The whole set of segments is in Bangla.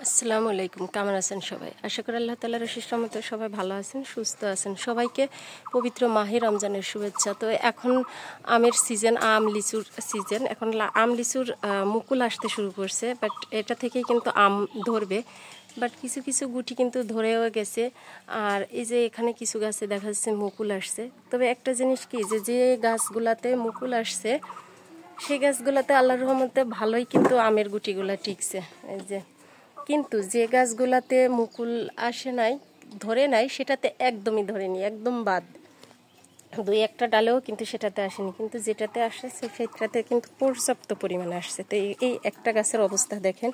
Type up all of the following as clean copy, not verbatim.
আসসালামু আলাইকুম। কেমন আছেন সবাই? আশা করি আল্লাহ তাআলার অশেষ রহমতে সবাই ভালো আছেন, সুস্থ আছেন। সবাইকে পবিত্র মাহে রমজানের শুভেচ্ছা। তো এখন আমের সিজন, আম লিচুর সিজন। এখন আম লিচুর মুকুল আসতে শুরু করছে, বাট এটা থেকেই কিন্তু আম ধরবে। বাট কিছু কিছু গুটি কিন্তু ধরেও গেছে। আর এই যে এখানে কিছু গাছে দেখা যাচ্ছে মুকুল আসছে। তবে একটা জিনিস কি, যে গাছগুলাতে মুকুল আসছে সেই গাছগুলাতে আল্লাহর রহমতে ভালোই কিন্তু আমের গুটিগুলা টিকছে। এই যে কিন্তু যে গাছগুলাতে মুকুল আসে নাই, ধরে নাই, সেটাতে একদমই ধরেনি, একদম বাদ। দুই একটা ডালেও কিন্তু সেটাতে আসেনি, কিন্তু যেটাতে আসছে সেটাতে কিন্তু পর্যাপ্ত পরিমাণে আসছে। তো এই একটা গাছের অবস্থা দেখেন,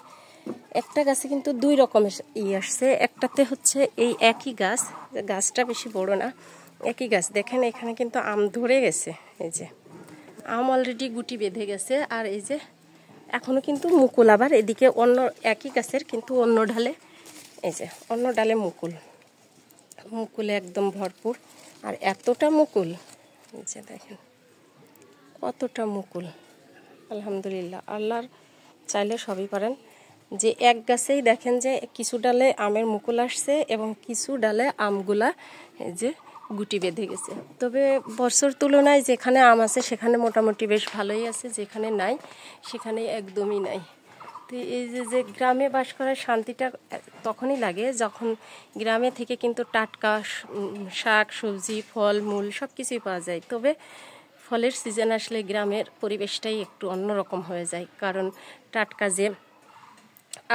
একটা গাছে কিন্তু দুই রকমের আসছে। একটাতে হচ্ছে এই একই গাছ, গাছটা বেশি বড় না, একই গাছ দেখেন এখানে কিন্তু আম ধরে গেছে। এই যে আম অলরেডি গুটি বেঁধে গেছে। আর এই যে এখনও কিন্তু মুকুল, আবার এদিকে অন্য একই গাছের কিন্তু অন্য ডালে, এই যে অন্য ডালে মুকুলে একদম ভরপুর। আর এতটা মুকুল, এই যে দেখেন কতটা মুকুল। আলহামদুলিল্লাহ, আল্লাহর চাইলে সবই পারেন। যে এক গাছেই দেখেন যে কিছু ডালে আমের মুকুল আসছে এবং কিছু ডালে আমগুলা এই যে গুটি বেঁধে গেছে। তবে বছর তুলনায় যেখানে আম আছে সেখানে মোটামুটি বেশ ভালোই আছে, যেখানে নাই সেখানে একদমই নাই। তো এই যে গ্রামে বাস করার শান্তিটা তখনই লাগে যখন গ্রামে থেকে কিন্তু টাটকা শাক সবজি ফল মূল সব কিছুই পাওয়া যায়। তবে ফলের সিজন আসলে গ্রামের পরিবেশটাই একটু অন্যরকম হয়ে যায়, কারণ টাটকা যে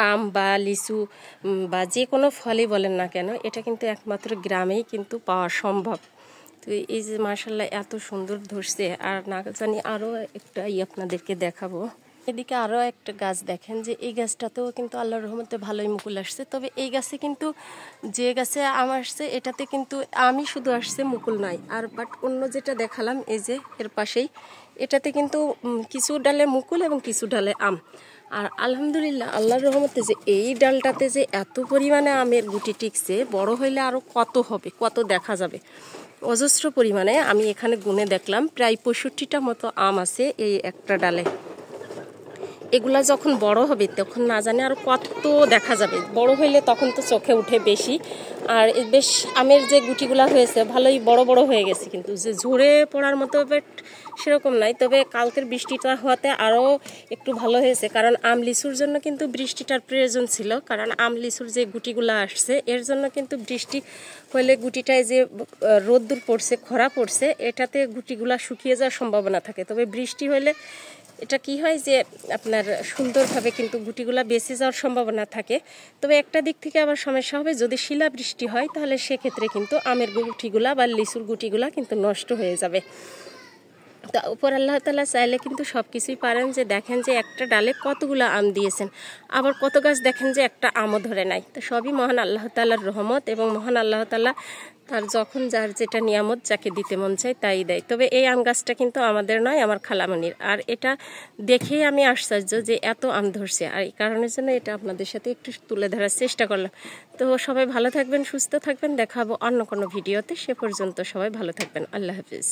আম বা লিচু বা যে কোনো ফলই বলেন না কেন, এটা কিন্তু একমাত্র গ্রামেই কিন্তু পাওয়া সম্ভব। তো এই যে মাশাআল্লাহ এত সুন্দর ধরছে। আর না জানি আরও একটা আপনাদেরকে দেখাবো। এদিকে আরও একটা গাছ দেখেন, যে এই গাছটাতেও কিন্তু আল্লাহর রহমতে ভালোই মুকুল আসছে। তবে এই গাছে কিন্তু, যে গাছে আম আসছে এটাতে কিন্তু আমই শুধু আসছে, মুকুল নাই। আর বাট অন্য যেটা দেখালাম এই যে এর পাশেই, এটাতে কিন্তু কিছু ডালে মুকুল এবং কিছু ডালে আম। আর আলহামদুলিল্লাহ আল্লাহর রহমতে যে এই ডালটাতে যে এত পরিমাণে আমের গুটি টিকছে, বড় হইলে আরও কত হবে, কত দেখা যাবে, অজস্র পরিমাণে। আমি এখানে গুনে দেখলাম প্রায় 65টা মতো আম আছে এই একটা ডালে। এগুলা যখন বড় হবে তখন না জানি আর কত দেখা যাবে, বড় হইলে তখন তো চোখে উঠে বেশি। আর বেশ আমের যে গুটিগুলা হয়েছে ভালোই বড় বড় হয়ে গেছে, কিন্তু যে ঝরে পড়ার মতো সেরকম নাই। তবে কালকের বৃষ্টিটা হওয়াতে আরও একটু ভালো হয়েছে, কারণ আম লিচুর জন্য কিন্তু বৃষ্টিটার প্রয়োজন ছিল। কারণ আম লিচুর যে গুটিগুলা আসছে এর জন্য কিন্তু বৃষ্টি হলে গুটিটায় যে রোদ্দুর পড়ছে, খরা পড়ছে, এটাতে গুটিগুলা শুকিয়ে যাওয়ার সম্ভাবনা থাকে। তবে বৃষ্টি হলে এটা কি হয় যে আপনার সুন্দরভাবে কিন্তু গুটিগুলা বেঁচে যাওয়ার সম্ভাবনা থাকে। তবে একটা দিক থেকে আবার সমস্যা হবে, যদি শিলাবৃষ্টি হয় তাহলে সেক্ষেত্রে কিন্তু আমের গুটিগুলা বা লিচুর গুটিগুলা কিন্তু নষ্ট হয়ে যাবে। তা উপর আল্লাহ তাআলা চাইলে কিন্তু সব কিছুই পারেন। যে দেখেন যে একটা ডালে কতগুলো আম দিয়েছেন, আবার কত গাছ দেখেন যে একটা আমও ধরে নাই। তো সবই মহান আল্লাহ তাআলার রহমত, এবং মহান আল্লাহ তাআলা তার যখন যার যেটা নিয়ামত যাকে দিতে মন চায় তাই দেয়। তবে এই আম গাছটা কিন্তু আমাদের নয়, আমার খালামণির। আর এটা দেখেই আমি আশ্চর্য যে এত আম ধরছে। আর এই কারণের জন্য এটা আপনাদের সাথে একটু তুলে ধরার চেষ্টা করলাম। তো সবাই ভালো থাকবেন, সুস্থ থাকবেন, দেখাবো অন্য কোনো ভিডিওতে। সে পর্যন্ত সবাই ভালো থাকবেন। আল্লাহ হাফিজ।